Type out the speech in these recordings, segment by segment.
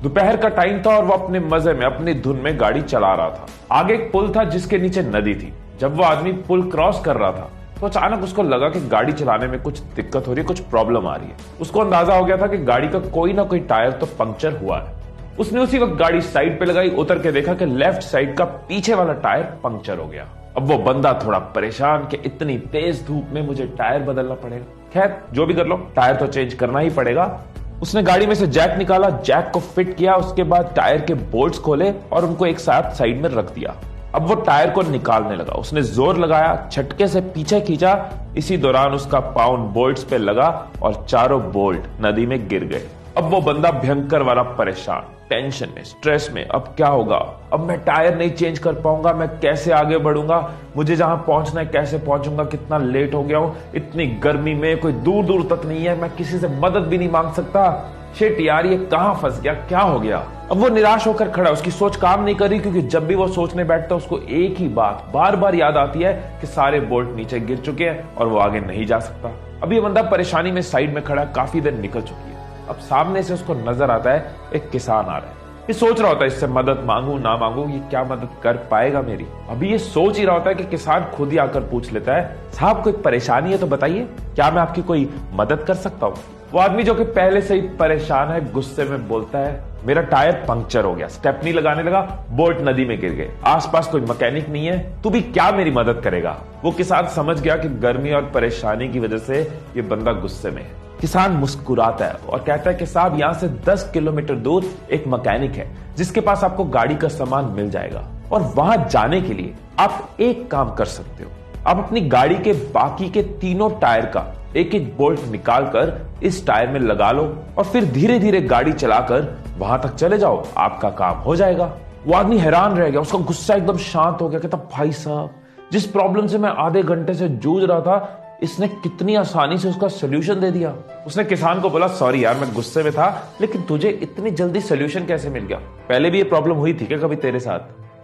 दोपहर का टाइम था और वो अपने मजे में अपनी धुन में गाड़ी चला रहा था। आगे एक पुल था जिसके नीचे नदी थी। जब वो आदमी पुल क्रॉस कर रहा था तो अचानक उसको लगा कि गाड़ी चलाने में कुछ दिक्कत हो रही है, कुछ प्रॉब्लम आ रही है। उसको अंदाजा हो गया था कि गाड़ी का कोई ना कोई टायर तो पंक्चर हुआ है। उसने उसी वक्त गाड़ी साइड पे लगाई, उतर के देखा कि लेफ्ट साइड का पीछे वाला टायर पंक्चर हो गया। अब वो बंदा थोड़ा परेशान कि इतनी तेज धूप में मुझे टायर बदलना पड़ेगा। खैर जो भी कर लो, टायर तो चेंज करना ही पड़ेगा। उसने गाड़ी में से जैक निकाला, जैक को फिट किया, उसके बाद टायर के बोल्ट्स खोले और उनको एक साथ साइड में रख दिया। अब वो टायर को निकालने लगा। उसने जोर लगाया, झटके से पीछे खींचा। इसी दौरान उसका पाँव बोल्ट्स पे लगा और चारों बोल्ट नदी में गिर गए। अब वो बंदा भयंकर वाला परेशान, टेंशन में, स्ट्रेस में। अब क्या होगा? अब मैं टायर नहीं चेंज कर पाऊंगा, मैं कैसे आगे बढ़ूंगा, मुझे जहां पहुंचना है कैसे पहुंचूंगा, कितना लेट हो गया हूं, इतनी गर्मी में कोई दूर दूर तक नहीं है, मैं किसी से मदद भी नहीं मांग सकता। शिट यार, ये कहां फंस गया, क्या हो गया? अब वो निराश होकर खड़ा, उसकी सोच काम नहीं कर रही, क्योंकि जब भी वो सोचने बैठता है उसको एक ही बात बार बार याद आती है कि सारे बोल्ट नीचे गिर चुके हैं और वो आगे नहीं जा सकता। अब ये बंदा परेशानी में साइड में खड़ा, काफी देर निकल चुकी है। अब सामने से उसको नजर आता है एक किसान आ रहा है। ये सोच रहा होता है इससे मदद मांगू ना मांगू, ये क्या मदद कर पाएगा मेरी। अभी ये सोच ही रहा होता है कि किसान खुद ही आकर पूछ लेता है, साहब कोई परेशानी है तो बताइए, क्या मैं आपकी कोई मदद कर सकता हूँ? वो आदमी जो कि पहले से ही परेशान है, गुस्से में बोलता है, मेरा टायर पंक्चर हो गया, स्टेपनी लगाने लगा, बोल्ट नदी में गिर गए, आसपास कोई मैकेनिक नहीं है, तू भी क्या मेरी मदद करेगा? वो किसान समझ गया कि गर्मी और परेशानी की वजह से ये बंदा गुस्से में है। किसान मुस्कुराता है और कहता है कि साहब यहाँ से 10 किलोमीटर दूर एक मैकेनिक है जिसके पास आपको गाड़ी का सामान मिल जाएगा, और वहां जाने के लिए आप एक काम कर सकते हो, आप अपनी गाड़ी के बाकी के तीनों टायर का एक एक बोल्ट निकालकर इस टायर में लगा लो और फिर धीरे धीरे गाड़ी चलाकर वहां तक चले जाओ, आपका काम हो जाएगा। वो आदमी हैरान रह गया, उसका गुस्सा एकदम शांत हो गया। कहता, भाई साहब, जिस प्रॉब्लम से मैं आधे घंटे से जूझ रहा था, इसने कितनी आसानी से उसका सोल्यूशन दे दिया। उसने किसान को बोला, सॉरी यार, मैं गुस्से में था, लेकिन तुझे इतनी जल्दी सोल्यूशन कैसे मिल गया? पहले भी ये प्रॉब्लम हुई थी क्या कभी तेरे साथ?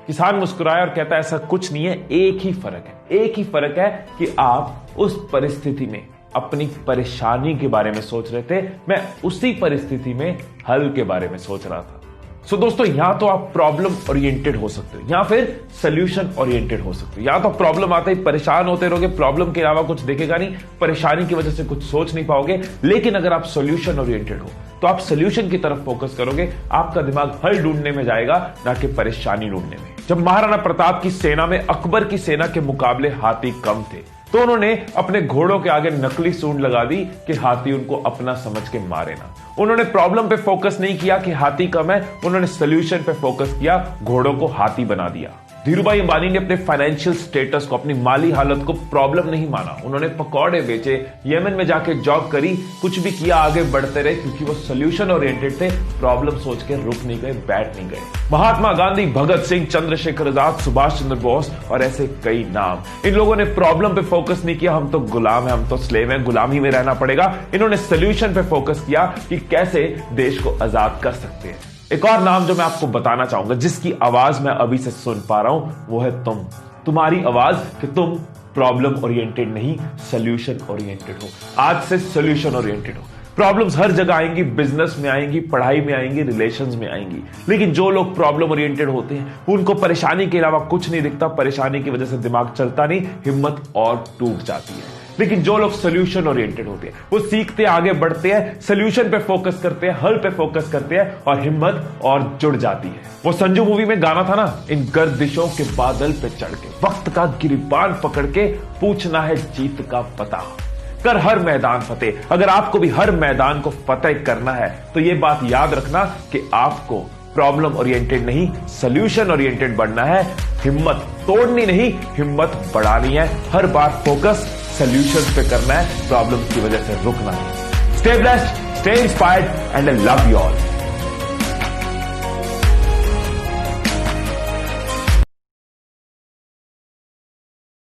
किसान मुस्कुराया और कहता है, ऐसा कुछ नहीं है, एक ही फर्क है, एक ही फर्क है कि आप उस परिस्थिति में अपनी परेशानी के बारे में सोच रहे थे, मैं उसी परिस्थिति में हल के बारे में सोच रहा था। सो दोस्तों, यहां तो आप प्रॉब्लम ओरिएंटेड हो सकते हो या फिर सोल्यूशन ओरिएंटेड हो सकते हो। या तो प्रॉब्लम आते ही परेशान होते रहोगे, प्रॉब्लम के अलावा कुछ देखेगा नहीं, परेशानी की वजह से कुछ सोच नहीं पाओगे। लेकिन अगर आप सोल्यूशन ओरिएंटेड हो तो आप सोल्यूशन की तरफ फोकस करोगे, आपका दिमाग हल ढूंढने में जाएगा, ना कि परेशानी ढूंढने में। जब महाराणा प्रताप की सेना में अकबर की सेना के मुकाबले हाथी कम थे तो उन्होंने अपने घोड़ों के आगे नकली सूंड लगा दी कि हाथी उनको अपना समझ के मारे ना। उन्होंने प्रॉब्लम पे फोकस नहीं किया कि हाथी कम है, उन्होंने सोल्यूशन पे फोकस किया, घोड़ों को हाथी बना दिया। धीरूभाई अंबानी ने अपने फाइनेंशियल स्टेटस को, अपनी माली हालत को प्रॉब्लम नहीं माना। उन्होंने पकौड़े बेचे, यमन में जाके जॉब करी, कुछ भी किया, आगे बढ़ते रहे, क्योंकि वो सोल्यूशन ओरिएंटेड थे, प्रॉब्लम सोच के रुक नहीं गए, बैठ नहीं गए। महात्मा गांधी, भगत सिंह, चंद्रशेखर आजाद, सुभाष चंद्र बोस और ऐसे कई नाम, इन लोगों ने प्रॉब्लम पे फोकस नहीं किया, हम तो गुलाम हैं, हम तो स्लेव हैं, गुलामी में रहना पड़ेगा। इन्होंने सोल्यूशन पे फोकस किया कि कैसे देश को आजाद कर सकते हैं। एक और नाम जो मैं आपको बताना चाहूंगा, जिसकी आवाज मैं अभी से सुन पा रहा हूं, वो है तुम। तुम्हारी आवाज कि तुम प्रॉब्लम ओरिएंटेड नहीं, सोल्यूशन ओरिएंटेड हो। आज से सोल्यूशन ओरिएंटेड हो। प्रॉब्लम्स हर जगह आएंगी, बिजनेस में आएंगी, पढ़ाई में आएंगी, रिलेशंस में आएंगी, लेकिन जो लोग प्रॉब्लम ओरिएंटेड होते हैं उनको परेशानी के अलावा कुछ नहीं दिखता, परेशानी की वजह से दिमाग चलता नहीं, हिम्मत और टूट जाती है। लेकिन जो लोग सोल्यूशन ओरिएंटेड होते हैं वो सीखते हैं, आगे बढ़ते हैं, सोल्यूशन पे फोकस करते हैं, हल पे फोकस करते हैं और हिम्मत और जुड़ जाती है। वो संजू मूवी में गाना था ना, इन गर्दिशों के बादल पे चढ़ के, वक्त का गिरिबान पकड़ के, पूछना है जीत का पता, कर हर मैदान फतेह। अगर आपको भी हर मैदान को फतेह करना है तो ये बात याद रखना कि आपको प्रॉब्लम ओरिएंटेड नहीं, सोल्यूशन ओरिएंटेड बनना है। हिम्मत तोड़नी नहीं, हिम्मत बढ़ानी है। हर बार फोकस सोल्यूशंस पे करना है, प्रॉब्लम्स की वजह से रुकना है। Stay blessed, stay inspired and I love you all.